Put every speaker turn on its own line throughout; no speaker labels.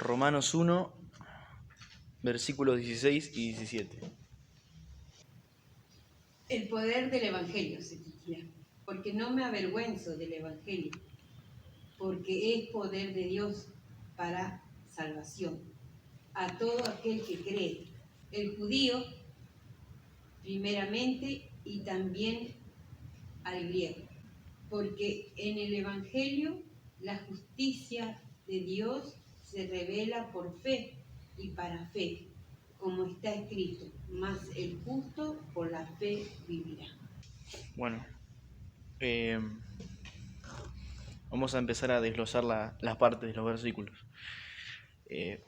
Romanos 1, versículos 16 y 17.
El poder del Evangelio se titula, porque no me avergüenzo del Evangelio, porque es poder de Dios para salvación a todo aquel que cree, el judío primeramente y también al griego, porque en el Evangelio la justicia de Dios se revela por fe y para fe, como está escrito, mas el justo por la fe vivirá.
Bueno, vamos a empezar a desglosar las partes de los versículos.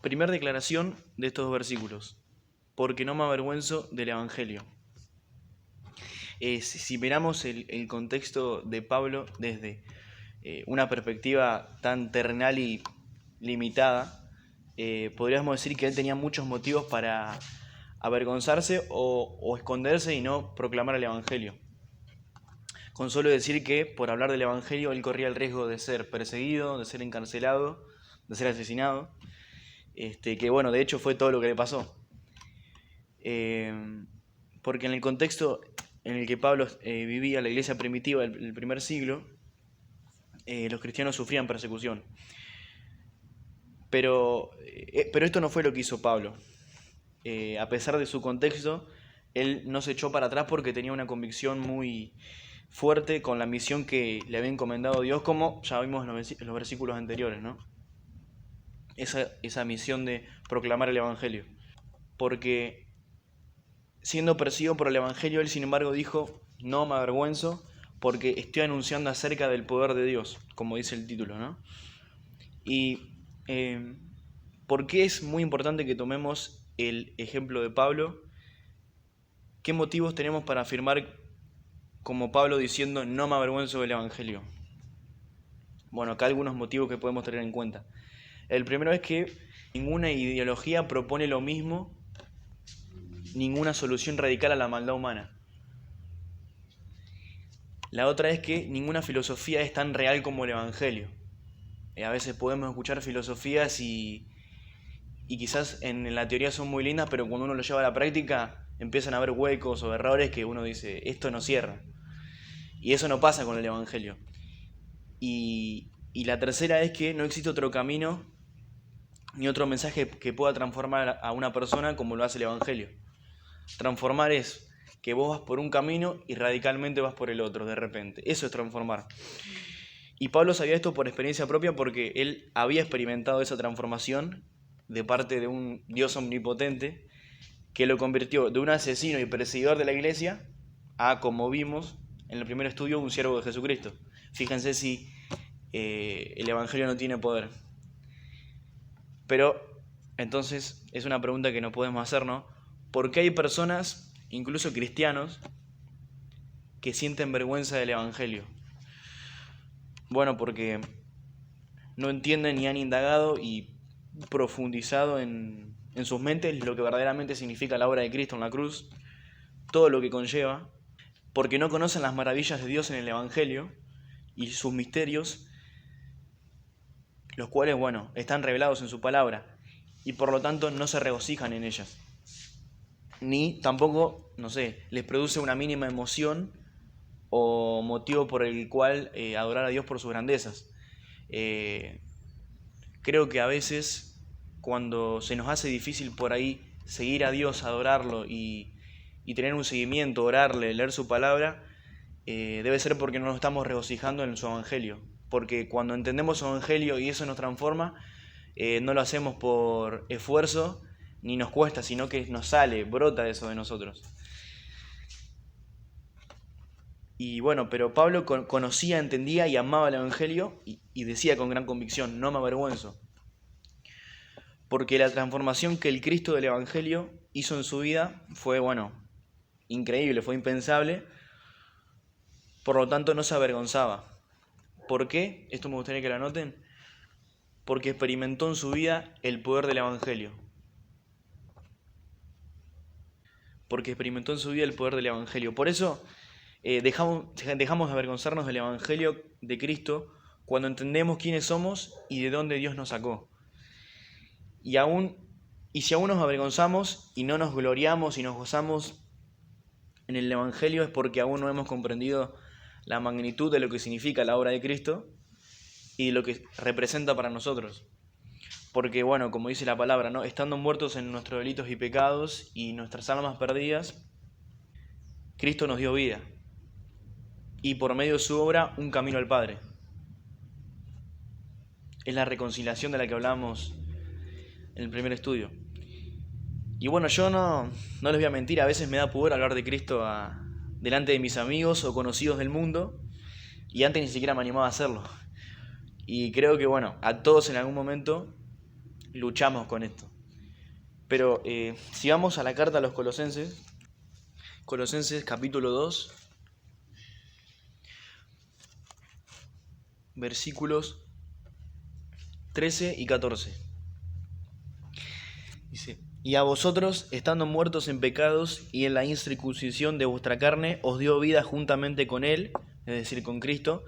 Primer declaración de estos dos versículos, porque no me avergüenzo del Evangelio. Si miramos el contexto de Pablo desde una perspectiva tan terrenal y limitada, podríamos decir que él tenía muchos motivos para avergonzarse o esconderse y no proclamar el Evangelio. Con solo decir que por hablar del Evangelio él corría el riesgo de ser perseguido, de ser encarcelado, de ser asesinado, que bueno, de hecho fue todo lo que le pasó. Porque en el contexto en el que Pablo vivía, la iglesia primitiva del primer siglo, los cristianos sufrían persecución. Pero esto no fue lo que hizo Pablo. A pesar de su contexto, él no se echó para atrás porque tenía una convicción muy fuerte con la misión que le había encomendado Dios, como ya vimos en los versículos anteriores, ¿no? Esa misión de proclamar el Evangelio. Porque siendo perseguido por el Evangelio, él sin embargo dijo, no me avergüenzo porque estoy anunciando acerca del poder de Dios, como dice el título, ¿no? Y ¿por qué es muy importante que tomemos el ejemplo de Pablo? ¿Qué motivos tenemos para afirmar como Pablo diciendo no me avergüenzo del Evangelio? Bueno, acá algunos motivos que podemos tener en cuenta. El primero es que ninguna ideología propone lo mismo, ninguna solución radical a la maldad humana. La otra es que ninguna filosofía es tan real como el Evangelio. A veces podemos escuchar filosofías y quizás en la teoría son muy lindas, pero cuando uno lo lleva a la práctica empiezan a haber huecos o errores que uno dice, esto no cierra. Y eso no pasa con el Evangelio. Y la tercera es que no existe otro camino ni otro mensaje que pueda transformar a una persona como lo hace el Evangelio. Transformar es que vos vas por un camino y radicalmente vas por el otro de repente. Eso es transformar. Y Pablo sabía esto por experiencia propia porque él había experimentado esa transformación de parte de un Dios omnipotente que lo convirtió de un asesino y perseguidor de la iglesia a, como vimos en el primer estudio, un siervo de Jesucristo. Fíjense si el Evangelio no tiene poder. Pero entonces es una pregunta que no podemos hacernos. ¿Por qué hay personas, incluso cristianos, que sienten vergüenza del Evangelio? Bueno, porque no entienden ni han indagado y profundizado en sus mentes lo que verdaderamente significa la obra de Cristo en la cruz, todo lo que conlleva, porque no conocen las maravillas de Dios en el Evangelio y sus misterios, los cuales, bueno, están revelados en su palabra y por lo tanto no se regocijan en ellas. Ni tampoco, no sé, les produce una mínima emoción o motivo por el cual adorar a Dios por sus grandezas. Creo que a veces cuando se nos hace difícil por ahí seguir a Dios, adorarlo y tener un seguimiento, orarle, leer su palabra, debe ser porque no nos estamos regocijando en su evangelio. Porque cuando entendemos su evangelio y eso nos transforma, no lo hacemos por esfuerzo ni nos cuesta, sino que nos sale, brota eso de nosotros. Y bueno, pero Pablo conocía, entendía y amaba el evangelio y decía con gran convicción, no me avergüenzo. Porque la transformación que el Cristo del evangelio hizo en su vida fue, bueno, increíble, fue impensable. Por lo tanto, no se avergonzaba. ¿Por qué? Esto me gustaría que lo anoten. Porque experimentó en su vida el poder del Evangelio. Porque experimentó en su vida el poder del Evangelio. Por eso dejamos de avergonzarnos del Evangelio de Cristo cuando entendemos quiénes somos y de dónde Dios nos sacó. Y si aún nos avergonzamos y no nos gloriamos y nos gozamos en el Evangelio, es porque aún no hemos comprendido la magnitud de lo que significa la obra de Cristo y lo que representa para nosotros. Porque, bueno, como dice la palabra, ¿no? Estando muertos en nuestros delitos y pecados y nuestras almas perdidas, Cristo nos dio vida. Y por medio de su obra, un camino al Padre. Es la reconciliación de la que hablamos en el primer estudio. Y bueno, yo no les voy a mentir, a veces me da pudor hablar de Cristo delante de mis amigos o conocidos del mundo, y antes ni siquiera me animaba a hacerlo. Y creo que, bueno, a todos en algún momento luchamos con esto. Pero si vamos a la carta a los Colosenses, Colosenses capítulo 2, versículos 13 y 14. Dice: y a vosotros, estando muertos en pecados y en la incircuncisión de vuestra carne, os dio vida juntamente con Él, es decir, con Cristo,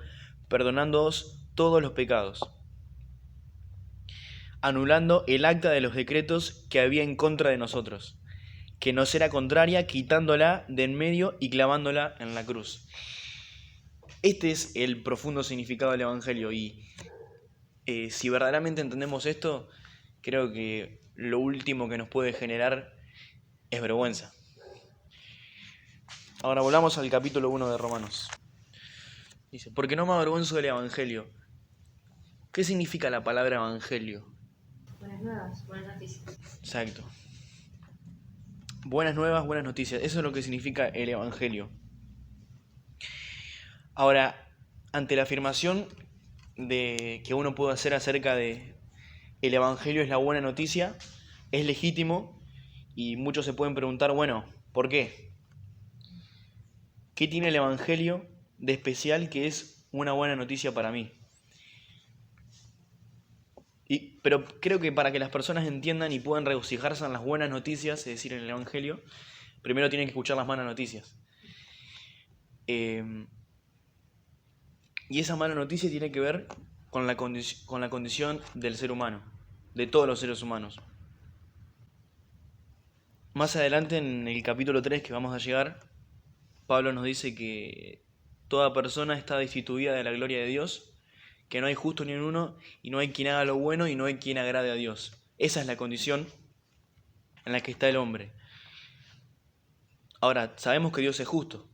perdonándoos todos los pecados, anulando el acta de los decretos que había en contra de nosotros, que nos era contraria, quitándola de en medio y clavándola en la cruz. Este es el profundo significado del Evangelio, y si verdaderamente entendemos esto, creo que lo último que nos puede generar es vergüenza. Ahora volvamos al capítulo 1 de Romanos. Dice: porque no me avergüenzo del Evangelio. ¿Qué significa la palabra Evangelio?
Buenas nuevas, buenas noticias.
Exacto. Buenas nuevas, buenas noticias. Eso es lo que significa el Evangelio. Ahora, ante la afirmación de que uno puede hacer acerca de el Evangelio es la buena noticia, es legítimo, y muchos se pueden preguntar, bueno, ¿por qué? ¿Qué tiene el Evangelio de especial que es una buena noticia para mí? Pero creo que para que las personas entiendan y puedan regocijarse en las buenas noticias, es decir, en el Evangelio, primero tienen que escuchar las malas noticias. Y esa mala noticia tiene que ver con la condición del ser humano, de todos los seres humanos. Más adelante, en el capítulo 3 que vamos a llegar, Pablo nos dice que toda persona está destituida de la gloria de Dios, que no hay justo ni en uno, y no hay quien haga lo bueno, y no hay quien agrade a Dios. Esa es la condición en la que está el hombre. Ahora, sabemos que Dios es justo.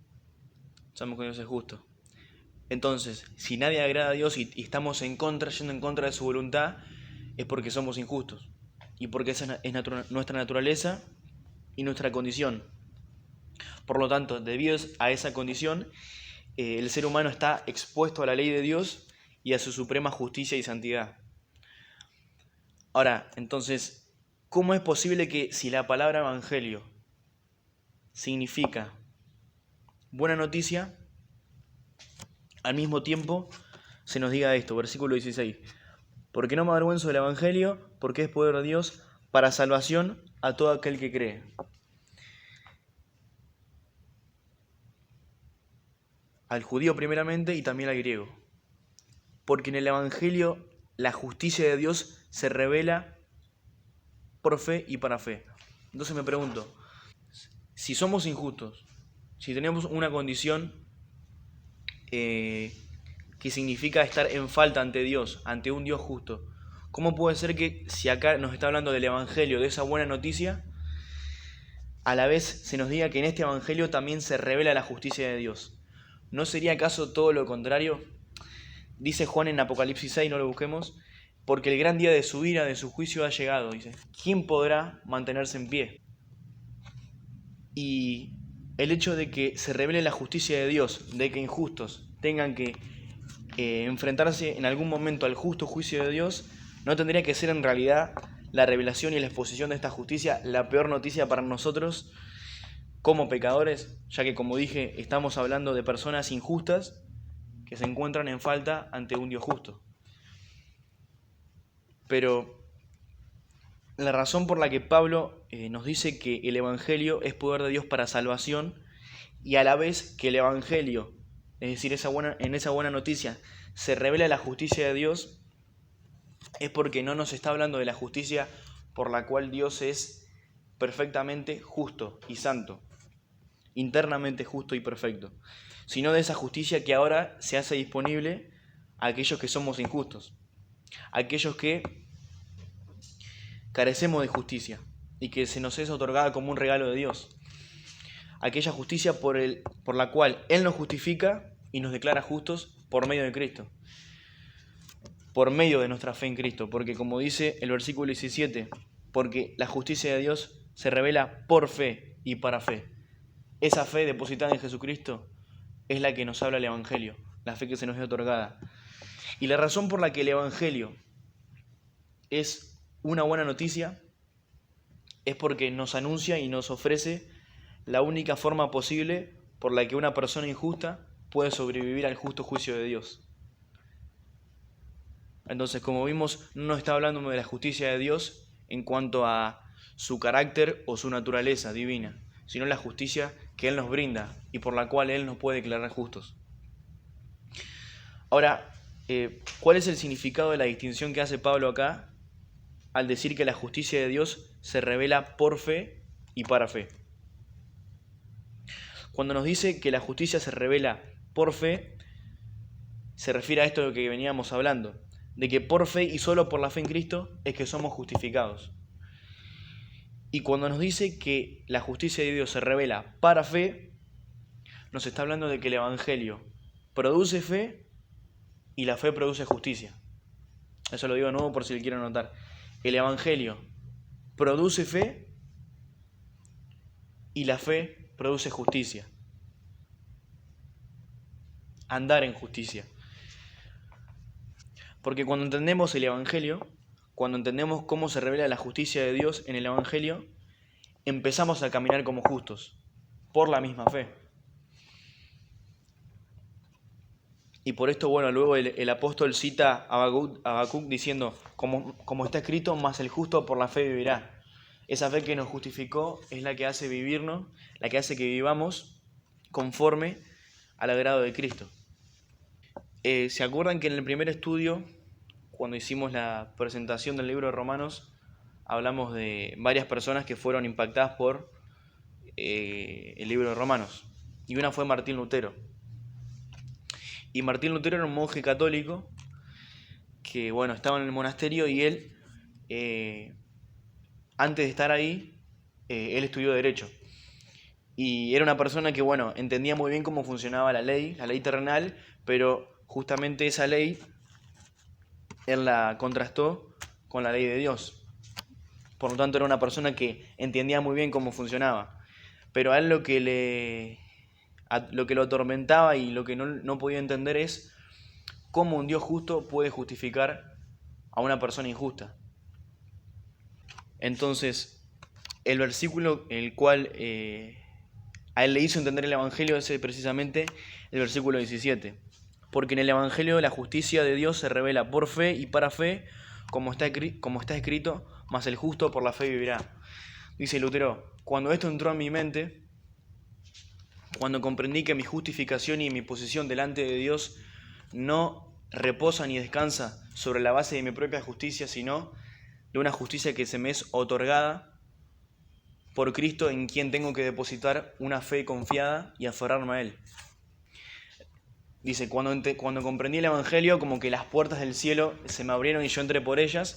Entonces, si nadie agrada a Dios y estamos yendo en contra de su voluntad, es porque somos injustos. Y porque esa es nuestra naturaleza y nuestra condición. Por lo tanto, debido a esa condición, el ser humano está expuesto a la ley de Dios y a su suprema justicia y santidad. Ahora, entonces, ¿cómo es posible que si la palabra evangelio significa buena noticia, al mismo tiempo se nos diga esto, versículo 16: porque no me avergüenzo del evangelio, porque es poder de Dios para salvación a todo aquel que cree? Al judío primeramente y también al griego. Porque en el evangelio la justicia de Dios se revela por fe y para fe. Entonces me pregunto, si somos injustos, si tenemos una condición que significa estar en falta ante Dios, ante un Dios justo, ¿cómo puede ser que si acá nos está hablando del evangelio, de esa buena noticia, a la vez se nos diga que en este evangelio también se revela la justicia de Dios? ¿No sería acaso todo lo contrario? Dice Juan en Apocalipsis 6, no lo busquemos, porque el gran día de su ira, de su juicio ha llegado. Dice, ¿quién podrá mantenerse en pie? Y el hecho de que se revele la justicia de Dios, de que injustos tengan que enfrentarse en algún momento al justo juicio de Dios, no tendría que ser en realidad la revelación y la exposición de esta justicia la peor noticia para nosotros como pecadores, ya que, como dije, estamos hablando de personas injustas que se encuentran en falta ante un Dios justo. Pero la razón por la que Pablo nos dice que el evangelio es poder de Dios para salvación, y a la vez que el evangelio, es decir, en esa buena noticia, se revela la justicia de Dios, es porque no nos está hablando de la justicia por la cual Dios es perfectamente justo y santo, internamente justo y perfecto, sino de esa justicia que ahora se hace disponible a aquellos que somos injustos, a aquellos que carecemos de justicia y que se nos es otorgada como un regalo de Dios. Aquella justicia por la cual Él nos justifica y nos declara justos por medio de Cristo, por medio de nuestra fe en Cristo, porque como dice el versículo 17, porque la justicia de Dios se revela por fe y para fe. Esa fe depositada en Jesucristo es la que nos habla el Evangelio, la fe que se nos es otorgada. Y la razón por la que el Evangelio es una buena noticia es porque nos anuncia y nos ofrece la única forma posible por la que una persona injusta puede sobrevivir al justo juicio de Dios. Entonces, como vimos, no nos está hablando de la justicia de Dios en cuanto a su carácter o su naturaleza divina, sino la justicia que Él nos brinda y por la cual Él nos puede declarar justos. Ahora, ¿cuál es el significado de la distinción que hace Pablo acá al decir que la justicia de Dios se revela por fe y para fe? Cuando nos dice que la justicia se revela por fe, se refiere a esto de lo que veníamos hablando, de que por fe y solo por la fe en Cristo es que somos justificados. Y cuando nos dice que la justicia de Dios se revela para fe, nos está hablando de que el Evangelio produce fe y la fe produce justicia. Eso lo digo de nuevo por si le quieren anotar. El Evangelio produce fe y la fe produce justicia. Andar en justicia. Porque cuando entendemos el Evangelio, cuando entendemos cómo se revela la justicia de Dios en el Evangelio, empezamos a caminar como justos, por la misma fe. Y por esto, bueno, luego el apóstol cita a Habacuc diciendo, como está escrito, mas el justo por la fe vivirá. Esa fe que nos justificó es la que hace vivirnos, la que hace que vivamos conforme al agrado de Cristo. ¿Se acuerdan que en el primer estudio, cuando hicimos la presentación del libro de Romanos, hablamos de varias personas que fueron impactadas por el libro de Romanos? Y una fue Martín Lutero. Y Martín Lutero era un monje católico que, bueno, estaba en el monasterio y él, antes de estar ahí, él estudió Derecho. Y era una persona que, bueno, entendía muy bien cómo funcionaba la ley terrenal, pero justamente esa ley él la contrastó con la ley de Dios. Por lo tanto, era una persona que entendía muy bien cómo funcionaba. Pero a él lo que lo atormentaba y lo que no podía entender es cómo un Dios justo puede justificar a una persona injusta. Entonces, el versículo el cual a él le hizo entender el Evangelio es precisamente el versículo 17. Porque en el Evangelio la justicia de Dios se revela por fe y para fe, como está escrito, mas el justo por la fe vivirá. Dice Lutero, cuando esto entró en mi mente, cuando comprendí que mi justificación y mi posición delante de Dios no reposa ni descansa sobre la base de mi propia justicia, sino de una justicia que se me es otorgada por Cristo, en quien tengo que depositar una fe confiada y aferrarme a Él. Dice, cuando comprendí el Evangelio, como que las puertas del cielo se me abrieron y yo entré por ellas,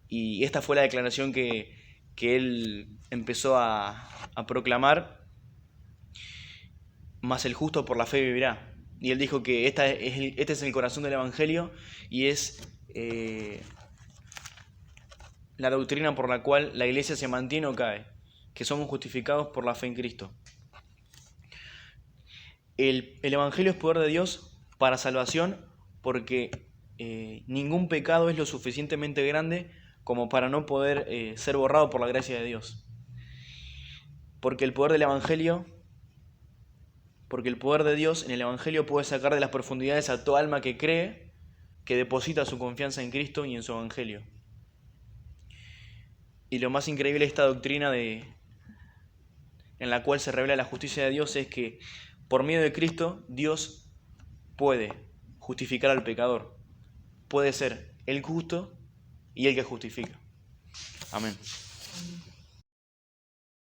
y esta fue la declaración que él empezó a proclamar, mas el justo por la fe vivirá. Y él dijo que este es el corazón del Evangelio y es la doctrina por la cual la iglesia se mantiene o cae, que somos justificados por la fe en Cristo. El Evangelio es poder de Dios para salvación porque ningún pecado es lo suficientemente grande como para no poder ser borrado por la gracia de Dios. Porque el poder del Evangelio, porque el poder de Dios en el Evangelio puede sacar de las profundidades a toda alma que cree, que deposita su confianza en Cristo y en su Evangelio. Y lo más increíble de esta doctrina en la cual se revela la justicia de Dios es que por medio de Cristo, Dios puede justificar al pecador. Puede ser el justo y el que justifica. Amén.
Amén.